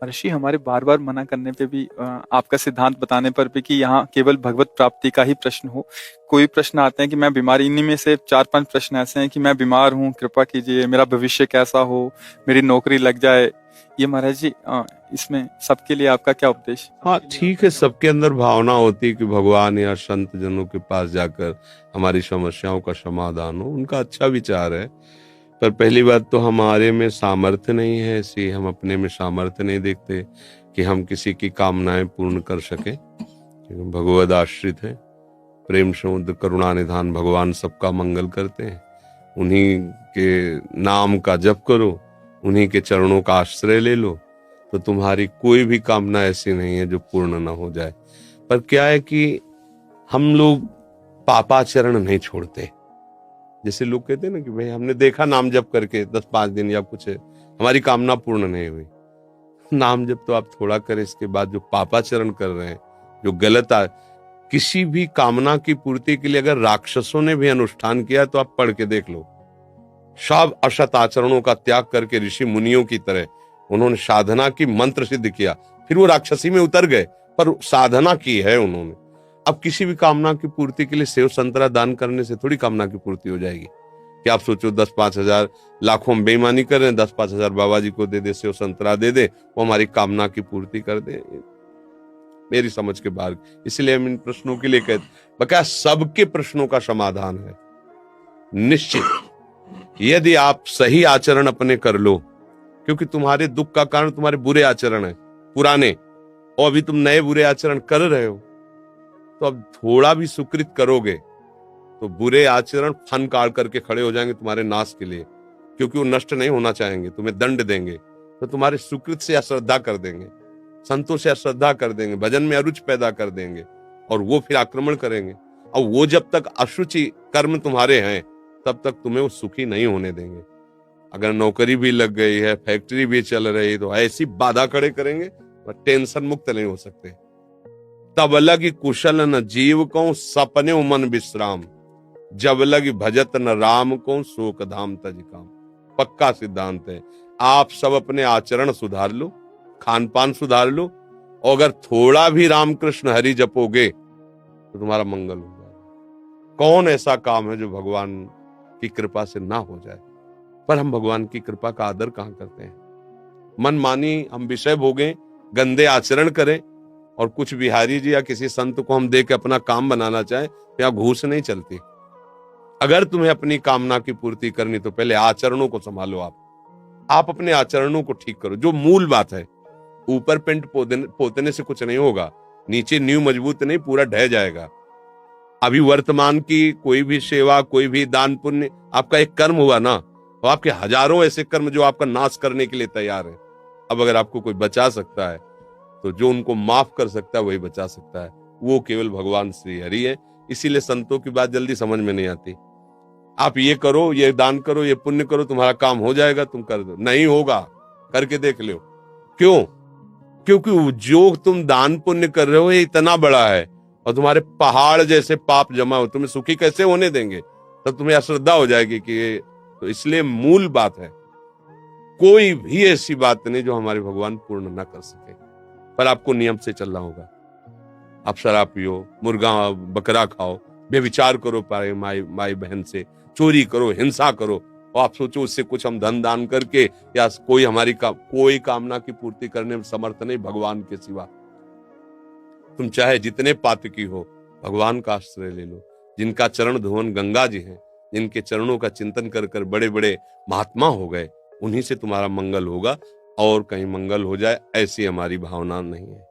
ऋषि हमारे बार-बार मना करने पे भी आपका सिद्धांत बताने पर भी कि यहाँ केवल भगवत प्राप्ति का ही प्रश्न हो। कोई प्रश्न आते हैं कि मैं बीमार, इन्हीं में से 4-5 प्रश्न ऐसे हैं कि मैं बीमार हूँ, कृपा कीजिए, मेरा भविष्य कैसा हो, मेरी नौकरी लग जाए। ये महाराज जी इसमें सबके लिए आपका क्या उपदेश? हाँ ठीक है, सबके अंदर भावना होती है कि भगवान या संत जनों के पास जाकर हमारी समस्याओं का समाधान हो, उनका अच्छा विचार है। पर पहली बात तो हमारे में सामर्थ्य नहीं है ऐसी, हम अपने में सामर्थ्य नहीं देखते कि हम किसी की कामनाएं पूर्ण कर सके। भगवद आश्रित है, प्रेम समुद्र करुणा निधान, भगवान सबका मंगल करते हैं। उन्हीं के नाम का जप करो, उन्हीं के चरणों का आश्रय ले लो, तो तुम्हारी कोई भी कामना ऐसी नहीं है जो पूर्ण ना हो जाए। पर क्या है कि हम लोग पापाचरण नहीं छोड़ते। जैसे लोग कहते हैं ना कि भाई हमने देखा नाम जप करके 10-5 दिन या कुछ है, हमारी कामना पूर्ण नहीं हुई। नाम जप तो आप थोड़ा करें, इसके बाद जो पापाचरण कर रहे हैं, जो गलत किसी भी कामना की पूर्ति के लिए अगर राक्षसों ने भी अनुष्ठान किया तो आप पढ़ के देख लो। सब असत आचरणों का त्याग करके ऋषि मुनियों की तरह उन्होंने साधना की, मंत्र सिद्ध किया, फिर वो राक्षसी में उतर गए, पर साधना की है उन्होंने। अब किसी भी कामना की पूर्ति के लिए सेव संतरा दान करने से थोड़ी कामना की पूर्ति हो जाएगी। कि आप सोचो 10-5 हजार, लाखों में बेईमानी कर रहे हैं, 10-5 हजार बाबा जी को दे दे, सेव संतरा दे दे, वो हमारी कामना की पूर्ति कर दे, मेरी समझ के बाहर। इसलिए हम इन प्रश्नों के लिए कहते, बकाया सबके प्रश्नों का समाधान है निश्चित, यदि आप सही आचरण अपने कर लो। क्योंकि तुम्हारे दुख का कारण तुम्हारे बुरे आचरण है पुराने, और अभी तुम नए बुरे आचरण कर रहे हो, तो अब थोड़ा भी सुकृत करोगे तो बुरे आचरण फन काट करके खड़े हो जाएंगे तुम्हारे नाश के लिए। क्योंकि वो नष्ट नहीं होना चाहेंगे, तुम्हें दंड देंगे, तो तुम्हारे सुकृत से अश्रद्धा कर देंगे, संतों से अश्रद्धा कर देंगे, भजन में अरुचि पैदा कर देंगे, और वो फिर आक्रमण करेंगे। और वो जब तक अशुचि कर्म तुम्हारे हैं तब तक तुम्हें वो सुखी नहीं होने देंगे। अगर नौकरी भी लग गई है, फैक्ट्री भी चल रही है, तो ऐसी बाधा खड़े करेंगे पर टेंशन मुक्त नहीं हो सकते। तब लगी कुशल न जीव को सपने मन विश्राम, जब लगी भजत न राम को शोक धाम तज काम। पक्का सिद्धांत है। आप सब अपने आचरण सुधार लो, खान पान सुधार लो, और अगर थोड़ा भी रामकृष्ण हरि जपोगे तो तुम्हारा मंगल हो जाएगा। कौन ऐसा काम है जो भगवान की कृपा से ना हो जाए? पर हम भगवान की कृपा का आदर कहां करते हैं? मन मानी हम विषय भोगें, गंदे आचरण करें, और कुछ बिहारी जी या किसी संत को हम देख के अपना काम बनाना चाहें, तो यहाँ घूस नहीं चलती। अगर तुम्हें अपनी कामना की पूर्ति करनी तो पहले आचरणों को संभालो। आप अपने आचरणों को ठीक करो, जो मूल बात है। ऊपर पेंट पोतने से कुछ नहीं होगा, नीचे नींव मजबूत नहीं, पूरा ढह जाएगा। अभी वर्तमान की कोई भी सेवा, कोई भी दान पुण्य आपका एक कर्म हुआ ना, तो आपके हजारों ऐसे कर्म जो आपका नाश करने के लिए तैयार है। अब अगर आपको कोई बचा सकता है तो जो उनको माफ कर सकता है वही बचा सकता है, वो केवल भगवान श्री हरि है। इसीलिए संतों की बात जल्दी समझ में नहीं आती। आप ये करो, ये दान करो, ये पुण्य करो, तुम्हारा काम हो जाएगा, तुम कर दो, नहीं होगा, करके देख लो। क्यों? क्योंकि जो तुम दान पुण्य कर रहे हो ये इतना बड़ा है, और तुम्हारे पहाड़ जैसे पाप जमा हो, तुम्हें सुखी कैसे होने देंगे? तब तुम्हें अश्रद्धा हो जाएगी कि ये तो। इसलिए मूल बात है, कोई भी ऐसी बात नहीं जो हमारे भगवान पूर्ण ना कर सके। पर आपको नियम से चलना होगा। आप शराब पियो, मुर्गा बकरा खाओ, बेविचार करो माई बहन से, चोरी करो, हिंसा करो, और आप सोचो उससे कुछ हम धन दान करके या कोई हमारी कोई कामना की पूर्ति करने में समर्थ नहीं भगवान के सिवा। तुम चाहे जितने पातकी हो, भगवान का आश्रय ले लो। जिनका चरण धुवन गंगा जी हैं, जिनके चरणों का चिंतन कर कर बड़े बड़े महात्मा हो गए, उन्हीं से तुम्हारा मंगल होगा। और कहीं मंगल हो जाए ऐसी हमारी भावना नहीं है।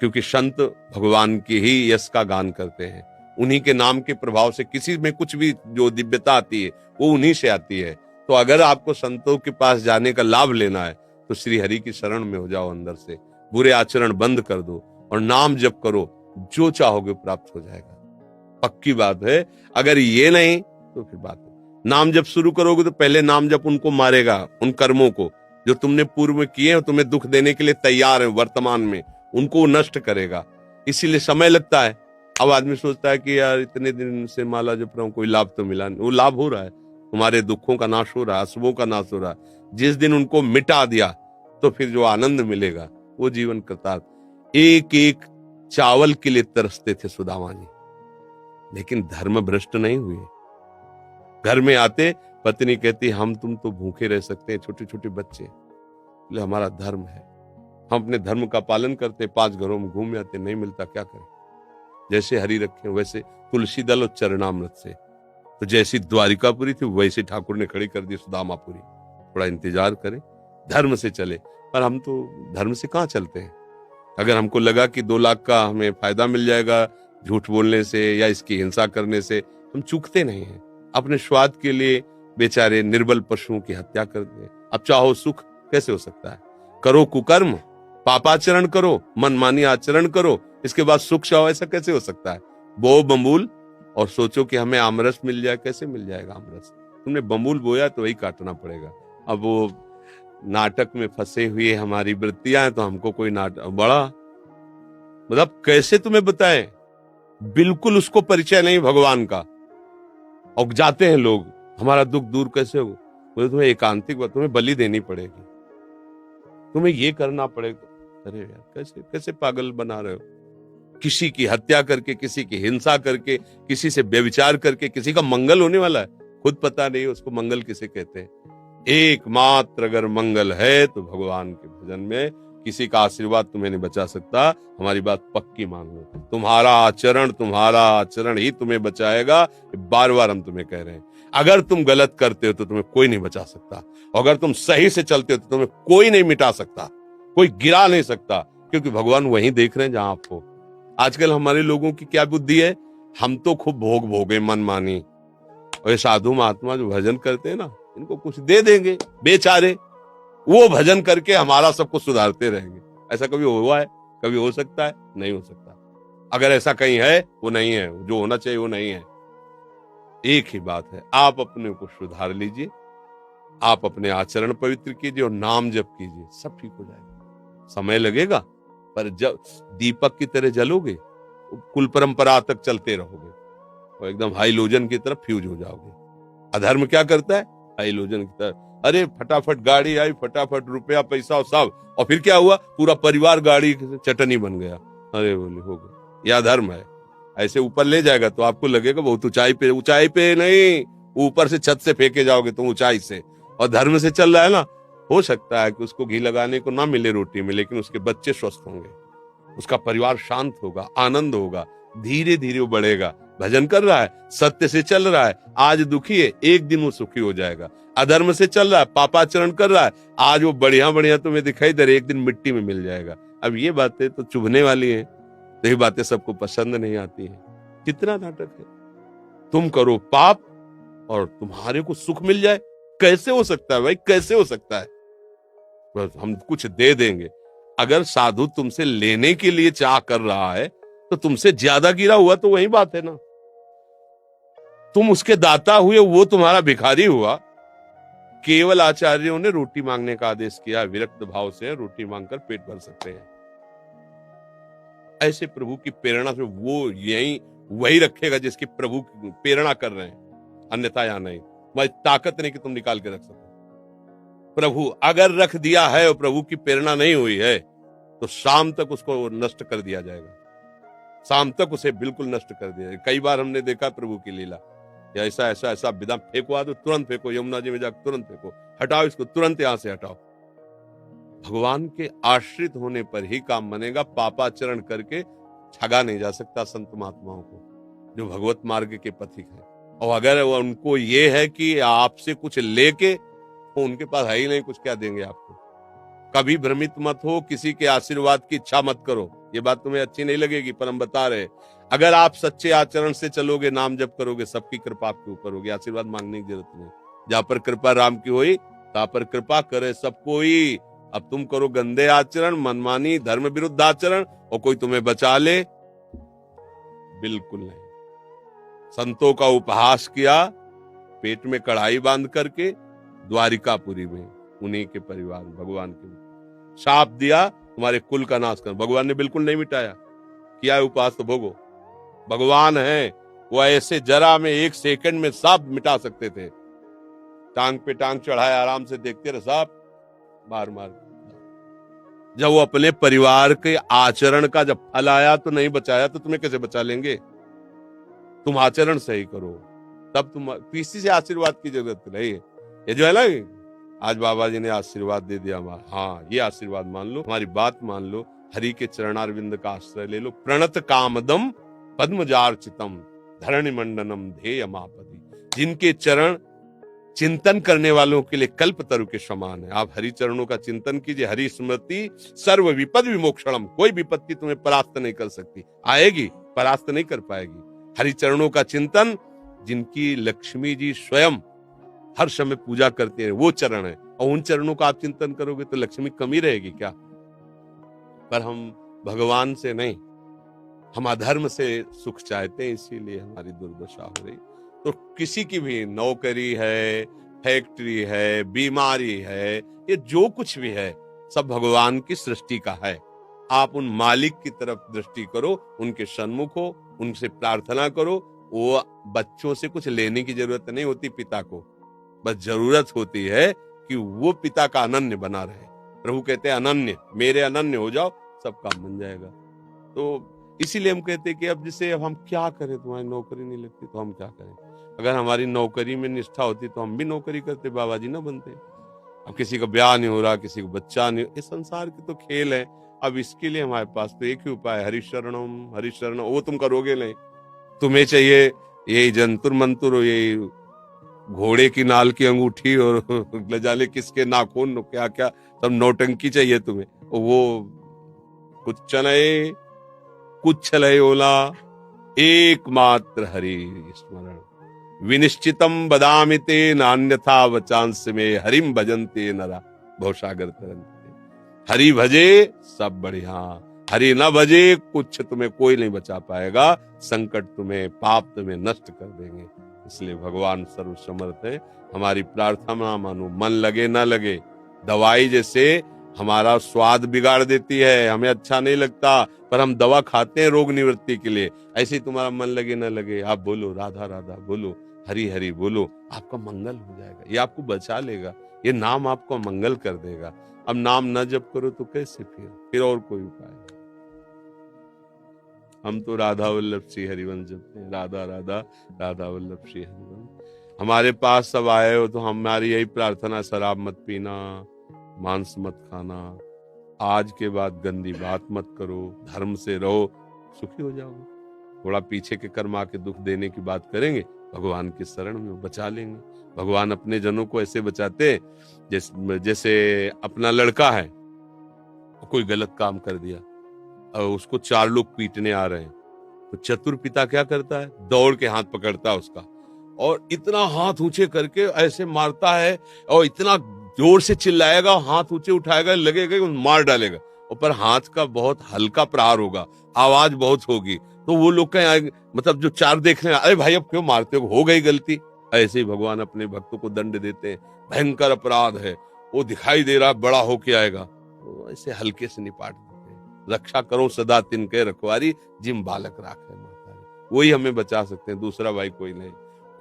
क्योंकि संत भगवान की ही यश का गान करते हैं, उन्हीं के नाम के प्रभाव से किसी में कुछ भी जो दिव्यता आती है वो उन्हीं से आती है। तो अगर आपको संतों के पास जाने का लाभ लेना है तो श्री हरि की शरण में हो जाओ, अंदर से बुरे आचरण बंद कर दो और नाम जप करो, जो चाहोगे प्राप्त हो जाएगा। पक्की बात है। अगर ये नहीं तो फिर बात है। नाम जप शुरू करोगे तो पहले नाम जप उनको मारेगा, उन कर्मों को जो तुमने पूर्व में किए और तुम्हें दुख देने के लिए तैयार है वर्तमान में, उनको नष्ट करेगा। इसीलिए समय लगता है। अब आदमी सोचता है कि यार इतने दिन से माला जप रहा हूं, कोई लाभ तो मिला नहीं। वो लाभ हो रहा है, तुम्हारे दुखों का नाश हो रहा है, अशुभों का नाश हो रहा है। जिस दिन उनको मिटा दिया तो फिर जो आनंद मिलेगा वो जीवन कृतार्थ। एक एक चावल के लिए तरसते थे सुदामा जी, लेकिन धर्म भ्रष्ट नहीं हुए। घर में आते पत्नी कहती हम तुम तो भूखे रह सकते हैं, छोटे छोटे बच्चे, बोले हमारा धर्म है, हम अपने धर्म का पालन करते, 5 घरों में घूम आते, नहीं मिलता क्या करें। जैसे हरि रखे वैसे तुलसी दल और चरणामृत से, तो जैसी द्वारिकापुरी थी वैसे ठाकुर ने खड़ी कर दी सुदामापुरी। थोड़ा इंतजार करें, धर्म से चले। पर हम तो धर्म से कहाँ चलते हैं। अगर हमको लगा कि 2 लाख का हमें फायदा मिल जाएगा झूठ बोलने से या इसकी हिंसा करने से, हम चूकते नहीं हैं। अपने स्वाद के लिए बेचारे निर्बल पशुओं की हत्या कर दे। अब चाहो सुख कैसे हो सकता है। करो कुकर्म, पापाचरण करो, मनमानी आचरण करो, इसके बाद सुख चाहो, ऐसा कैसे हो सकता है। बो बम्बूल और सोचो कि हमें आमरस मिल जाए, कैसे मिल जाएगा आमरस। तुमने बम्बूल बोया तो वही काटना पड़ेगा। अब वो नाटक में फंसे हुए हमारी वृत्तियां हैं, तो हमको कोई नाटक बड़ा मतलब कैसे तुम्हें बताएं, बिल्कुल उसको परिचय नहीं भगवान का। और जाते हैं लोग, हमारा दुख दूर कैसे हो, बोले तुम्हें एकांतिक बात, तुम्हें बलि देनी पड़ेगी, तुम्हें ये करना पड़ेगा। अरे यार कैसे कैसे पागल बना रहे हो। किसी की हत्या करके, किसी की हिंसा करके, किसी से व्यभिचार करके किसी का मंगल होने वाला है, खुद पता नहीं उसको मंगल किसे कहते हैं। एकमात्र अगर मंगल है तो भगवान के भजन में, किसी का आशीर्वाद तुम्हें नहीं बचा सकता। हमारी बात पक्की मान लो, तुम्हारा आचरण ही तुम्हें बचाएगा। बार बार हम तुम्हें कह रहे हैं, अगर तुम गलत करते हो तो तुम्हें कोई नहीं बचा सकता, अगर तुम सही से चलते हो तो तुम्हें कोई नहीं मिटा सकता, कोई गिरा नहीं सकता, क्योंकि भगवान वहीं देख रहे हैं जहां आप हो। आजकल हमारे लोगों की क्या बुद्धि है, हम तो खूब भोग भोगे मनमानी, और ये साधु महात्मा जो भजन करते हैं ना, इनको कुछ दे देंगे बेचारे, वो भजन करके हमारा सब कुछ सुधारते रहेंगे। ऐसा कभी हुआ है? कभी हो सकता है? नहीं हो सकता। अगर ऐसा कहीं है, वो नहीं है, जो होना चाहिए वो नहीं है। एक ही बात है, आप अपने को सुधार लीजिए, आप अपने आचरण पवित्र कीजिए और नाम जप कीजिए, सब ठीक हो जाएगा। समय लगेगा, पर जब दीपक की तरह जलोगे, कुल परंपरा तक चलते रहोगे और एकदम हाइलोजन की तरफ फ्यूज हो जाओगे। अधर्म क्या करता है? हाइलोजन की तरफ, अरे फटाफट गाड़ी आई, फटाफट रुपया पैसा और सब, और फिर क्या हुआ, पूरा परिवार गाड़ी चटनी बन गया। अरे बोले हो गया, यह धर्म है। ऐसे ऊपर ले जाएगा तो आपको लगेगा बहुत ऊंचाई पे नहीं, ऊपर से छत से फेंके जाओगे तुम ऊंचाई से। और धर्म से चल रहा है ना, हो सकता है कि उसको घी लगाने को ना मिले रोटी में, लेकिन उसके बच्चे स्वस्थ होंगे, उसका परिवार शांत होगा, आनंद होगा, धीरे धीरे वो बढ़ेगा। भजन कर रहा है, सत्य से चल रहा है, आज दुखी है, एक दिन वो सुखी हो जाएगा। अधर्म से चल रहा है, पापाचरण कर रहा है, आज वो बढ़िया बढ़िया तुम्हें दिखाई दे रहा है, एक दिन मिट्टी में मिल जाएगा। अब ये बातें तो चुभने वाली हैं, तो ये बातें सबको पसंद नहीं आती हैं। कितना नाटक है। तुम करो पाप और तुम्हारे को सुख मिल जाए, कैसे हो सकता है भाई, कैसे हो सकता है। बस हम कुछ दे देंगे। अगर साधु तुमसे लेने के लिए चाह कर रहा है तो तुमसे ज्यादा गिरा हुआ तो वही बात है ना। तुम उसके दाता हुए, वो तुम्हारा भिखारी हुआ। केवल आचार्यों ने रोटी मांगने का आदेश किया, विरक्त भाव से रोटी मांगकर पेट भर सकते हैं। ऐसे प्रभु की प्रेरणा से वो यही वही रखेगा जिसकी प्रभु प्रेरणा कर रहे हैं, अन्यथा या नहीं। मैं ताकत नहीं कि तुम निकाल के रख सको। प्रभु अगर रख दिया है और प्रभु की प्रेरणा नहीं हुई है तो शाम तक उसको नष्ट कर दिया जाएगा, शाम तक उसे बिल्कुल नष्ट कर दिया जाएगा। कई बार हमने देखा प्रभु की लीला, या ऐसा ऐसा ऐसा विधा फेंकवा दो, तुरंत फेंको, यमुना जी में जाकर तुरंत फेंको, हटाओ इसको, तुरंत यहां से हटाओ। भगवान के आश्रित होने पर ही काम बनेगा। पापाचरण करके ठगा नहीं जा सकता संत महात्माओं को, जो भगवत मार्ग के पथिक हैं। और अगर उनको ये है कि आपसे कुछ लेके, तो उनके पास है ही नहीं कुछ, क्या देंगे आपको। कभी भ्रमित मत हो, किसी के आशीर्वाद की इच्छा मत करो। ये बात तुम्हें अच्छी नहीं लगेगी, पर हम बता रहे, अगर आप सच्चे आचरण से चलोगे, नाम जप करोगे, सबकी कृपा आपके ऊपर होगी, आशीर्वाद मांगने की जरूरत नहीं। जहां पर कृपा राम की हुई, तहां पर कृपा करे सब कोई। अब तुम करो गंदे आचरण, मनमानी, धर्म विरुद्ध आचरण, और कोई तुम्हें बचा ले, बिल्कुल नहीं। संतों का उपहास किया, पेट में कढ़ाई बांध करके द्वारिकापुरी में, उन्हीं के परिवार भगवान के शाप दिया, तुम्हारे कुल का नाश कर। भगवान ने बिल्कुल नहीं मिटाया, किया है उपहास तो भोगो। भगवान है, वो ऐसे जरा में 1 सेकंड में सब मिटा सकते थे। टांग पे टांग चढ़ाए, आराम से देखते रहे, सब मार मार जब वो अपने परिवार के आचरण का जब फल आया तो नहीं बचाया, तो तुम्हें कैसे बचा लेंगे? तुम आचरण सही करो, तब तुम किसी से आशीर्वाद की जरूरत नहीं है। ये जो है ना, आज बाबा जी ने आशीर्वाद दे दिया हमारा, हाँ ये आशीर्वाद मान लो, हमारी बात मान लो, हरि के चरणारविंद का आश्रय ले लो। प्रणत कामदम पद्मजार्चितम धरणि मंडनम ध्येय मापदी। जिनके चरण चिंतन करने वालों के लिए कल्प तरु के समान है। आप हरि चरणों का चिंतन कीजिए। हरि स्मृति सर्व विपद विमोक्षणम। कोई विपत्ति तुम्हें परास्त नहीं कर सकती, आएगी परास्त नहीं कर पाएगी। हरि चरणों का चिंतन, जिनकी लक्ष्मी जी स्वयं हर समय पूजा करते हैं, वो चरण है। और उन चरणों का आप चिंतन करोगे तो लक्ष्मी कमी रहेगी क्या? पर हम भगवान से नहीं, हम अधर्म से सुख चाहते हैं, इसीलिए हमारी दुर्दशा हो रही। तो किसी की भी नौकरी है, फैक्ट्री है, बीमारी है, ये जो कुछ भी है सब भगवान की सृष्टि का है। आप उन मालिक की तरफ दृष्टि करो, उनके सन्मुख हो, उनसे प्रार्थना करो। वो बच्चों से कुछ लेने की जरूरत नहीं होती पिता को, बस जरूरत होती है कि वो पिता का अनन्य बना रहे। प्रभु कहते हैं अनन्य, मेरे अनन्य हो जाओ, सब काम बन जाएगा। तो इसीलिए हम कहते हैं कि अब जैसे अब हम क्या करें, तुम्हारी नौकरी नहीं लगती तो हम क्या करें? अगर हमारी नौकरी में निष्ठा होती तो हम भी नौकरी करते, बाबा जी ना बनते। अब किसी का ब्याह नहीं हो रहा, किसी को बच्चा नहीं, ये संसार के तो खेल है। अब इसके लिए हमारे पास तो एक ही उपाय है, हरिशरणम हरिशरणम। वो तुम करोगे नहीं, तुम्हें चाहिए यही जंतुर मंतुर, यही घोड़े की नाल की अंगूठी और न जाने किसके नाखून, क्या क्या सब नौटंकी चाहिए तुम्हें। वो कुछ चले कुछ चले ओला, एकमात्र हरि स्मरण। विनिश्चितम बदामि ते नान्यथा वचांस में हरिम भजन्ते नरा भवसागर तरंते। हरि भजे सब बढ़िया, हरि न भजे कुछ तुम्हें कोई नहीं बचा पाएगा। संकट तुम्हें, पाप तुम्हें नष्ट कर देंगे। इसलिए भगवान सर्वसमर्थ है। हमारी प्रार्थना मानो, मन लगे ना लगे। दवाई जैसे हमारा स्वाद बिगाड़ देती है, हमें अच्छा नहीं लगता, पर हम दवा खाते हैं रोग निवृत्ति के लिए। ऐसे ही तुम्हारा मन लगे ना लगे, आप बोलो राधा राधा, बोलो हरि हरि, बोलो, आपका मंगल हो जाएगा। ये आपको बचा लेगा, ये नाम आपको मंगल कर देगा। अब नाम न जप करो तो कैसे? फिर और कोई उपाय नहीं। हम तो राधा वल्लभ श्री हरिवंश जपते हैं, राधा राधा राधा वल्लभ श्री हरिवंश। हमारे पास सब आए हो तो हमारी यही प्रार्थना, शराब मत पीना, मांस मत खाना, आज के बाद गंदी बात मत करो, धर्म से रहो, सुखी हो जाओगे। थोड़ा पीछे के कर्म आके दुख देने की बात करेंगे, भगवान की शरण में बचा लेंगे। भगवान अपने जनों को ऐसे बचाते जैसे अपना लड़का है, कोई गलत काम कर दिया और उसको 4 लोग पीटने आ रहे हैं, तो चतुर पिता क्या करता है? दौड़ के हाथ पकड़ता है उसका और इतना हाथ ऊंचे करके ऐसे मारता है, और इतना जोर से चिल्लाएगा, हाथ ऊंचे उठाएगा, लगेगा मार डालेगा। और पर हाथ का बहुत हल्का प्रहार होगा, आवाज बहुत होगी, तो वो लोग कहें, मतलब जो 4 देख रहे हैं, अरे भाई अब क्यों मारते हो गई गलती। ऐसे ही भगवान अपने भक्तों को दंड देते हैं। भयंकर अपराध है, वो दिखाई दे रहा बड़ा होके आएगा, तो ऐसे हल्के से निपाट देते हैं। रक्षा करो सदा तिनके रखवारी, जिम बालक राखे मातारी। वही हमें बचा सकते हैं, दूसरा भाई कोई नहीं,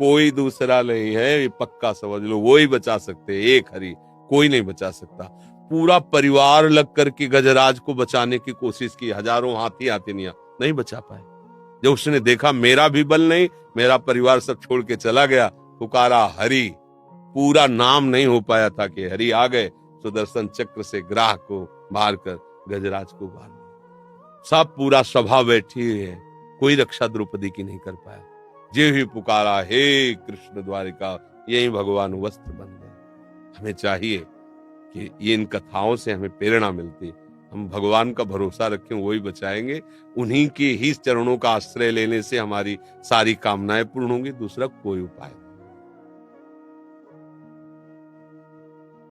कोई दूसरा नहीं है, ये पक्का समझ लो। वही बचा सकते हैं, एक हरि, कोई नहीं बचा सकता। पूरा परिवार लग करके गजराज को बचाने की कोशिश की, हजारों हाथी हाथिनियां, नहीं बचा पाए। जब उसने देखा मेरा भी बल नहीं, मेरा परिवार सब छोड़ के चला गया, पुकारा हरि, पूरा नाम नहीं हो पाया था कि हरि आ गए, सुदर्शन चक्र से ग्राह को मार कर गजराज को बांध दिया। सब पूरा सभा बैठी है, कोई रक्षा द्रौपदी की नहीं कर पाया। जे ही पुकारा हे कृष्ण द्वारिका, यही भगवान वस्त्र बन गए। हमें चाहिए कि ये इन कथाओं से हमें प्रेरणा मिलती, हम भगवान का भरोसा रखें, वही बचाएंगे। उन्हीं के ही चरणों का आश्रय लेने से हमारी सारी कामनाएं पूर्ण होंगी, दूसरा कोई उपाय नहीं।